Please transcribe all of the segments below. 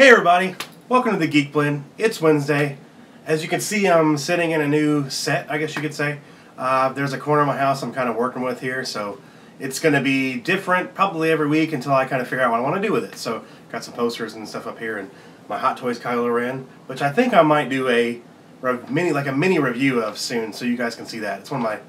Hey everybody, welcome to the Geek Blend. It's Wednesday. As you can see, I'm sitting in a new set, I guess you could say. There's a corner of my house I'm kind of working with here, so it's going to be different probably every week until I kind of figure out what I want to do with it. So, got some posters and stuff up here, and my Hot Toys Kylo Ren, which I think I might do a mini review of soon, so you guys can see that. It's one of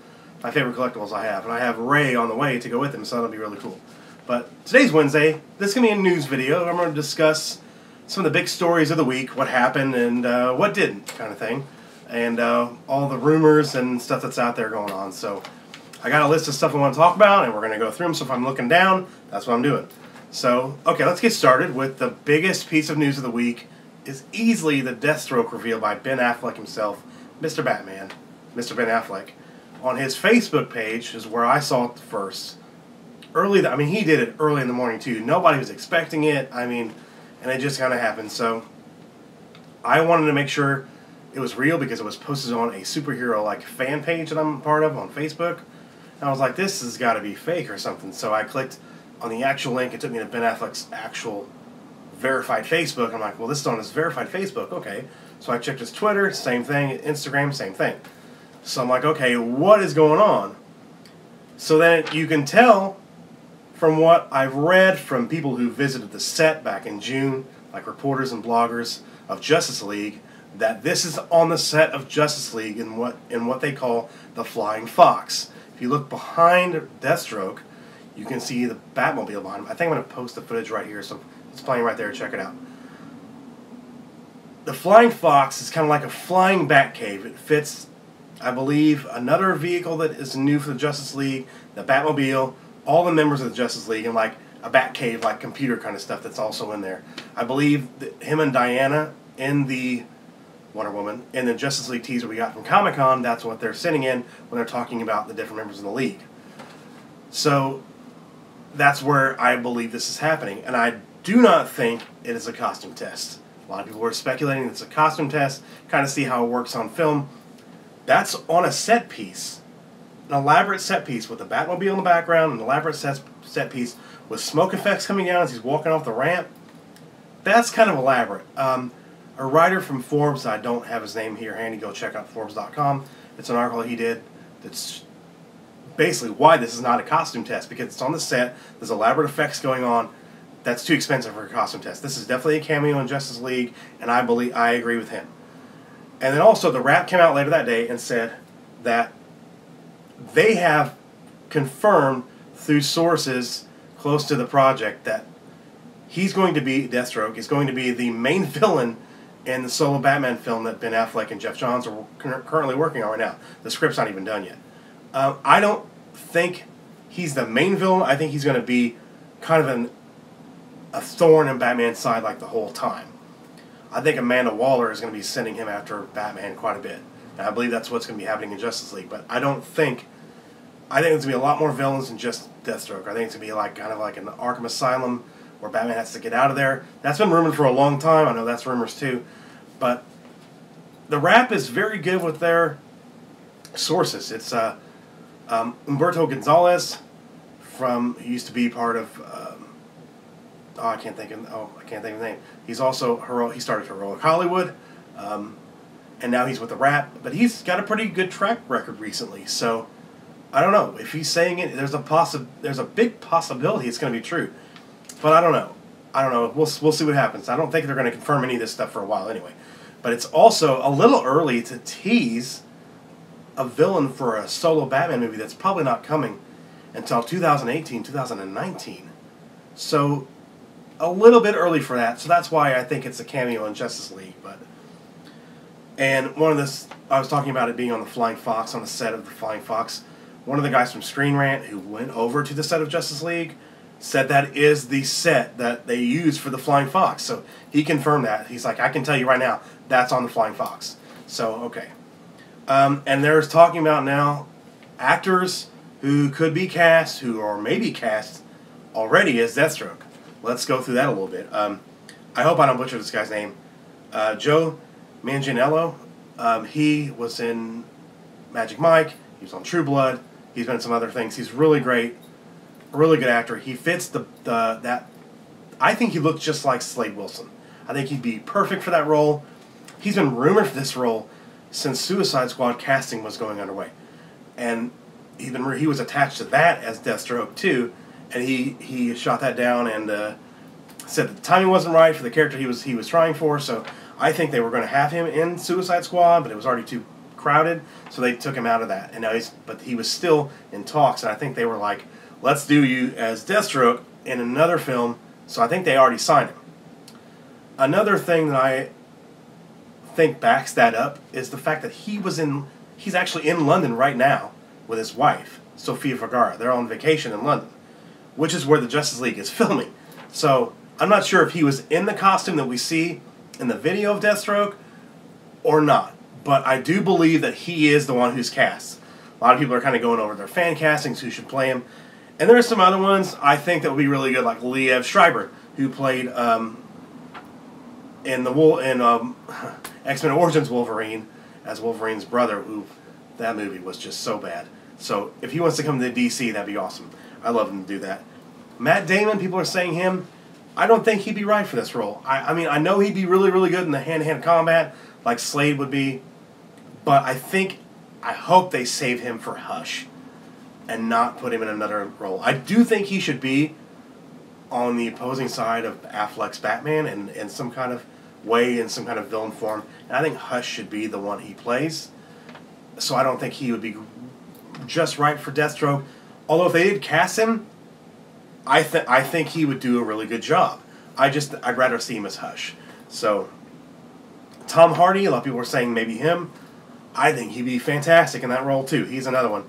my favorite collectibles I have, and I have Rey on the way to go with him, so that'll be really cool. But today's Wednesday. This is going to be a news video. I'm going to discuss some of the big stories of the week, what happened and what didn't, kind of thing, and all the rumors and stuff that's out there going on. So I got a list of stuff I want to talk about, and we're going to go through them. So if I'm looking down, that's what I'm doing. So, okay, let's get started with the biggest piece of news of the week. Is easily the Deathstroke reveal by Ben Affleck himself, Mr. Batman, Mr. Ben Affleck. On his Facebook page is where I saw it first. He did it early in the morning too. Nobody was expecting it. And it just kind of happened. So I wanted to make sure it was real because it was posted on a superhero fan page that I'm part of on Facebook. And I was like, this has got to be fake or something. So I clicked on the actual link. It took me to Ben Affleck's actual verified Facebook. I'm like, well, this is on his verified Facebook. Okay. So I checked his Twitter, same thing. Instagram, same thing. So I'm like, okay, what is going on? So then you can tell from what I've read from people who visited the set back in June, like reporters and bloggers of Justice League, that this is on the set of Justice League in what they call the Flying Fox. If you look behind Deathstroke, you can see the Batmobile behind him. I think I'm going to post the footage right here, so it's playing right there. Check it out. The Flying Fox is kind of like a flying Batcave. It fits, I believe, another vehicle that is new for the Justice League, the Batmobile, all the members of the Justice League, and like a Batcave, like computer kind of stuff that's also in there. I believe that him and Diana in the Wonder Woman in the Justice League teaser we got from Comic-Con, that's what they're sitting in when they're talking about the different members of the League. So that's where I believe this is happening, and I do not think it is a costume test. A lot of people are speculating it's a costume test, kind of see how it works on film. That's on a set piece. An elaborate set piece with the Batmobile in the background, an elaborate set piece with smoke effects coming down as he's walking off the ramp. That's kind of elaborate. A writer from Forbes, I don't have his name here handy, go check out Forbes.com. It's an article he did that's basically why this is not a costume test, because it's on the set, there's elaborate effects going on. That's too expensive for a costume test. This is definitely a cameo in Justice League, and I agree with him. And then also, The Wrap came out later that day and said that they have confirmed through sources close to the project that he's going to be, Deathstroke, is going to be the main villain in the solo Batman film that Ben Affleck and Geoff Johns are currently working on right now. The script's not even done yet. I don't think he's the main villain. I think he's going to be kind of a thorn in Batman's side like the whole time. I think Amanda Waller is going to be sending him after Batman quite a bit. And I believe that's what's going to be happening in Justice League. But I think it's going to be a lot more villains than just Deathstroke. I think it's going to be kind of like an Arkham Asylum where Batman has to get out of there. That's been rumored for a long time. I know that's rumors too. But The Wrap is very good with their sources. It's Humberto Gonzalez he used to be part of I can't think of his name. He's also he started Heroic Hollywood, and now he's with The Wrap. But he's got a pretty good track record recently. So I don't know if he's saying it. There's a big possibility it's going to be true, but I don't know. We'll see what happens. I don't think they're going to confirm any of this stuff for a while anyway. But it's also a little early to tease a villain for a solo Batman movie that's probably not coming until 2018, 2019. So a little bit early for that. So that's why I think it's a cameo in Justice League. And I was talking about it being on the Flying Fox, on the set of the Flying Fox. One of the guys from Screen Rant who went over to the set of Justice League said that is the set that they use for the Flying Fox. So he confirmed that. He's like, I can tell you right now, that's on the Flying Fox. So, okay. And there's talking about now actors who could be cast, who are maybe cast already as Deathstroke. Let's go through that a little bit. I hope I don't butcher this guy's name. Joe Manganiello. He was in Magic Mike. He was on True Blood. He's been in some other things. He's really great. A really good actor. He fits that. I think he looks just like Slade Wilson. I think he'd be perfect for that role. He's been rumored for this role since Suicide Squad casting was going underway. And he was attached to that as Deathstroke too, and he shot that down and said that the timing wasn't right for the character he was trying for. So I think they were going to have him in Suicide Squad, but it was already too crowded, so they took him out of that. And now but he was still in talks, and I think they were like, let's do you as Deathstroke in another film. So I think they already signed him. Another thing that I think backs that up is the fact that he's actually in London right now with his wife, Sofia Vergara. They're on vacation in London, which is where the Justice League is filming. So I'm not sure if he was in the costume that we see in the video of Deathstroke or not, but I do believe that he is the one who's cast. A lot of people are kind of going over their fan castings, who should play him. And there are some other ones I think that would be really good, like Liev Schreiber, who played in X-Men Origins Wolverine as Wolverine's brother. Who that movie was just so bad. So if he wants to come to DC, that'd be awesome. I'd love him to do that. Matt Damon, people are saying him. I don't think he'd be right for this role. I mean, I know he'd be really, really good in the hand-to-hand combat, like Slade would be, but I hope they save him for Hush and not put him in another role. I do think he should be on the opposing side of Affleck's Batman in some kind of way, in some kind of villain form, and I think Hush should be the one he plays. So I don't think he would be just right for Deathstroke. Although if they did cast him, I think he would do a really good job. I'd rather see him as Hush. So Tom Hardy, a lot of people were saying maybe him. I think he'd be fantastic in that role too. He's another one.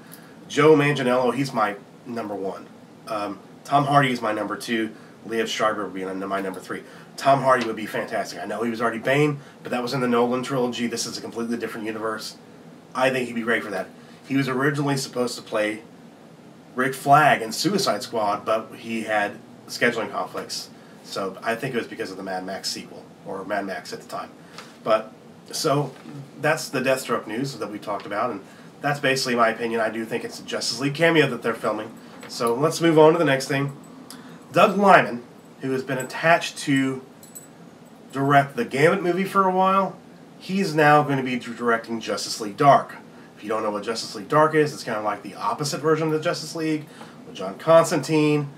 Joe Manganiello, he's my number one. Tom Hardy is my number two. Liev Schreiber would be my number three. Tom Hardy would be fantastic. I know he was already Bane, but that was in the Nolan trilogy. This is a completely different universe. I think he'd be great for that. He was originally supposed to play Rick Flag in Suicide Squad, but he had scheduling conflicts. So I think it was because of the Mad Max sequel, or Mad Max at the time. But, so, that's the Deathstroke news that we talked about, and that's basically my opinion. I do think it's a Justice League cameo that they're filming. So let's move on to the next thing. Doug Liman, who has been attached to direct the Gambit movie for a while, he's now going to be directing Justice League Dark. If you don't know what Justice League Dark is, it's kind of like the opposite version of the Justice League, with John Constantine,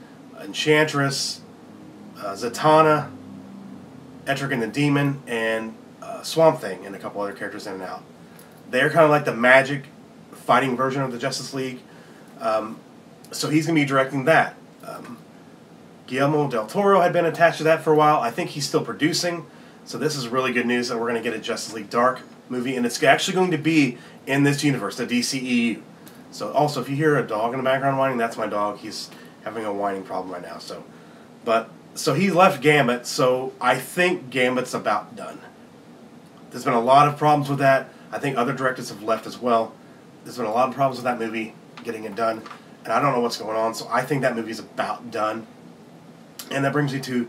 Enchantress, Zatanna, Etrigan the Demon, and Swamp Thing, and a couple other characters in and out. They're kind of like the magic fighting version of the Justice League. So he's going to be directing that. Guillermo del Toro had been attached to that for a while. I think he's still producing. So this is really good news that we're going to get a Justice League Dark movie, and it's actually going to be in this universe, the DCEU. So also, if you hear a dog in the background whining, that's my dog. He's having a whining problem right now. So he left Gambit, so I think Gambit's about done. There's been a lot of problems with that. I think other directors have left as well. There's been a lot of problems with that movie, getting it done, and I don't know what's going on, so I think that movie's about done. And that brings me to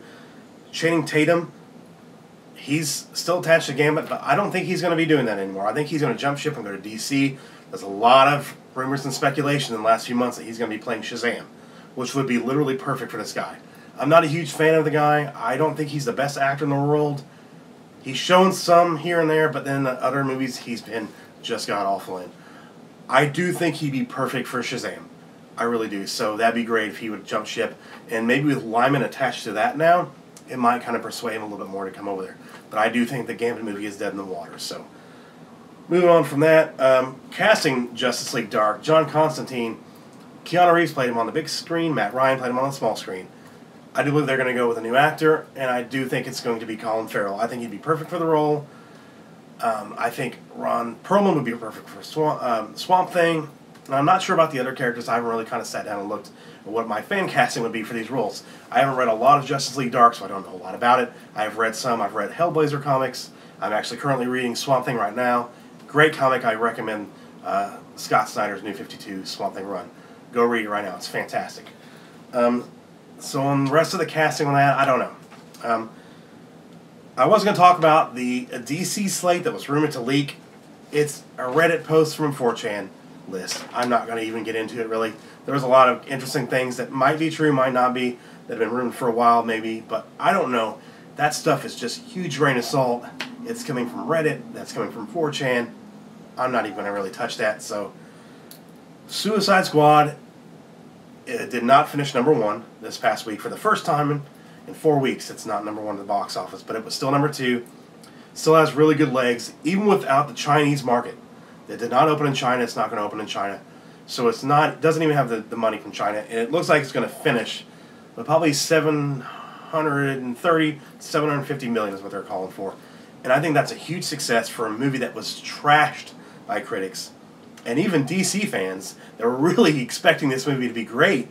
Channing Tatum. He's still attached to Gambit, but I don't think he's going to be doing that anymore. I think he's going to jump ship and go to DC. There's a lot of rumors and speculation in the last few months that he's going to be playing Shazam, which would be literally perfect for this guy. I'm not a huge fan of the guy. I don't think he's the best actor in the world. He's shown some here and there, but then the other movies he's been just god-awful in. I do think he'd be perfect for Shazam. I really do. So that'd be great if he would jump ship. And maybe with Lyman attached to that now, it might kind of persuade him a little bit more to come over there. But I do think the Gambit movie is dead in the water. So moving on from that, casting Justice League Dark, John Constantine, Keanu Reeves played him on the big screen, Matt Ryan played him on the small screen. I do believe they're going to go with a new actor, and I do think it's going to be Colin Farrell. I think he'd be perfect for the role. I think Ron Perlman would be perfect for Swamp Thing. And I'm not sure about the other characters. I haven't really kind of sat down and looked at what my fan casting would be for these roles. I haven't read a lot of Justice League Dark, so I don't know a lot about it. I've read some. I've read Hellblazer comics. I'm actually currently reading Swamp Thing right now. Great comic. I recommend Scott Snyder's New 52 Swamp Thing run. Go read it right now. It's fantastic. So on the rest of the casting on that, I don't know. I was going to talk about the DC slate that was rumored to leak. It's a Reddit post from 4chan list. I'm not going to even get into it, really. There was a lot of interesting things that might be true, might not be, that have been rumored for a while, maybe, but I don't know. That stuff is just huge grain of salt. It's coming from Reddit. That's coming from 4chan. I'm not even going to really touch that. So, Suicide Squad, it did not finish #1 this past week. For the first time in 4 weeks, it's not #1 in the box office, but it was still #2. Still has really good legs, even without the Chinese market. It did not open in China. It's not going to open in China. So it doesn't even have the money from China. And it looks like it's going to finish with probably 730, 750 million is what they're calling for. And I think that's a huge success for a movie that was trashed by critics. And even DC fans that were really expecting this movie to be great,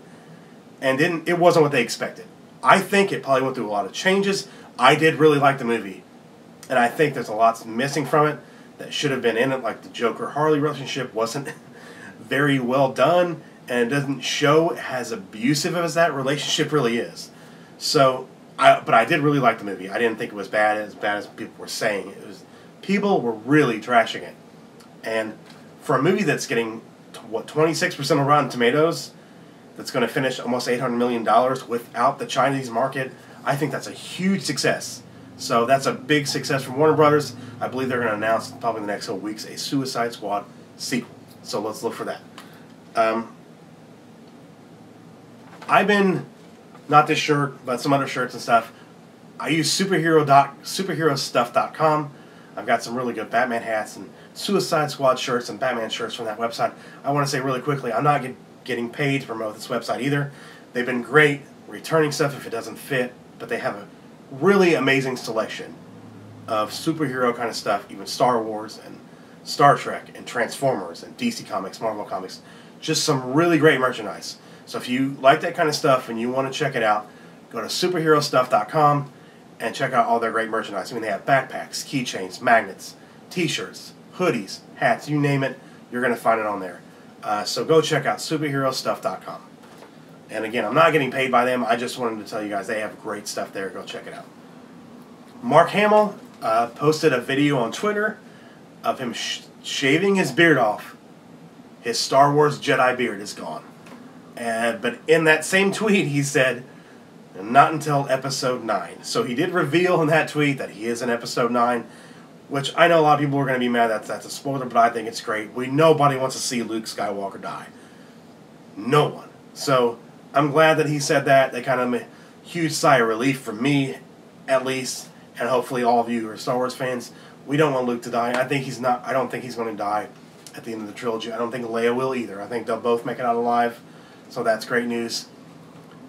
and it wasn't what they expected. I think it probably went through a lot of changes. I did really like the movie. And I think there's a lot missing from it that should have been in it, like the Joker-Harley relationship wasn't very well done, and it doesn't show as abusive as that relationship really is. So, but I did really like the movie. I didn't think it was bad as people were saying. People were really trashing it. And for a movie that's getting, 26% of Rotten Tomatoes, that's going to finish almost $800 million without the Chinese market, I think that's a huge success. So that's a big success from Warner Brothers. I believe they're going to announce probably in the next couple weeks a Suicide Squad sequel. So let's look for that. I've been, not this shirt, but some other shirts and stuff. I use superherostuff.com. I've got some really good Batman hats and Suicide Squad shirts and Batman shirts from that website. I want to say really quickly, I'm not getting paid to promote this website either. They've been great returning stuff if it doesn't fit, but they have a really amazing selection of superhero kind of stuff, even Star Wars and Star Trek and Transformers and DC Comics, Marvel Comics. Just some really great merchandise. So if you like that kind of stuff and you want to check it out, go to superherostuff.com and check out all their great merchandise. I mean, they have backpacks, keychains, magnets, t-shirts, hoodies, hats, you name it, you're going to find it on there. So go check out superherostuff.com. And again, I'm not getting paid by them. I just wanted to tell you guys they have great stuff there. Go check it out. Mark Hamill posted a video on Twitter of him shaving his beard off. His Star Wars Jedi beard is gone. But in that same tweet, he said, not until Episode 9. So he did reveal in that tweet that he is in Episode 9, which I know a lot of people are going to be mad that that's a spoiler, but I think it's great. Nobody wants to see Luke Skywalker die. No one. So I'm glad that he said that. That kind of a huge sigh of relief for me, at least, and hopefully all of you who are Star Wars fans. We don't want Luke to die. I don't think he's going to die at the end of the trilogy. I don't think Leia will either. I think they'll both make it out alive. So that's great news.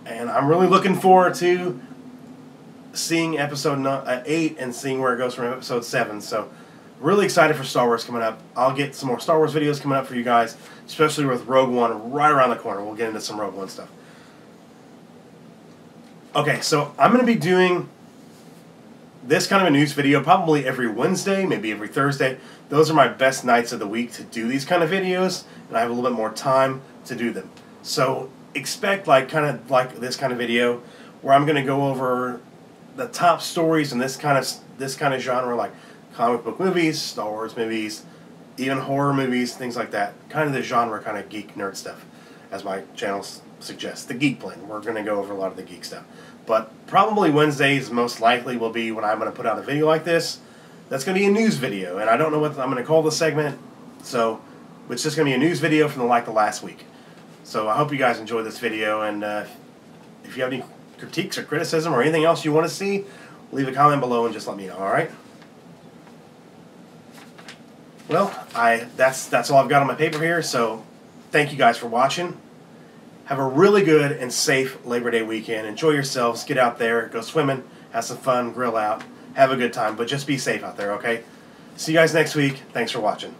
And I'm really looking forward to seeing Episode 8 and seeing where it goes from Episode 7. So really excited for Star Wars coming up. I'll get some more Star Wars videos coming up for you guys, especially with Rogue One right around the corner. We'll get into some Rogue One stuff. Okay, so I'm going to be doing this kind of a news video probably every Wednesday, maybe every Thursday. Those are my best nights of the week to do these kind of videos, and I have a little bit more time to do them. So expect kind of like this kind of video where I'm going to go over the top stories in this kind of genre, like comic book movies, Star Wars movies, even horror movies, things like that. Kind of the genre, kind of geek nerd stuff, as my channel suggests. The Geek Blend. We're going to go over a lot of the geek stuff. But probably Wednesdays most likely will be when I'm going to put out a video like this. That's going to be a news video, and I don't know what I'm going to call the segment, so it's just going to be a news video from the last week. So I hope you guys enjoyed this video, and if you have any critiques or criticism or anything else you want to see, leave a comment below and just let me know, alright? Well, that's all I've got on my paper here, so thank you guys for watching. Have a really good and safe Labor Day weekend. Enjoy yourselves. Get out there. Go swimming. Have some fun. Grill out. Have a good time. But just be safe out there, okay? See you guys next week. Thanks for watching.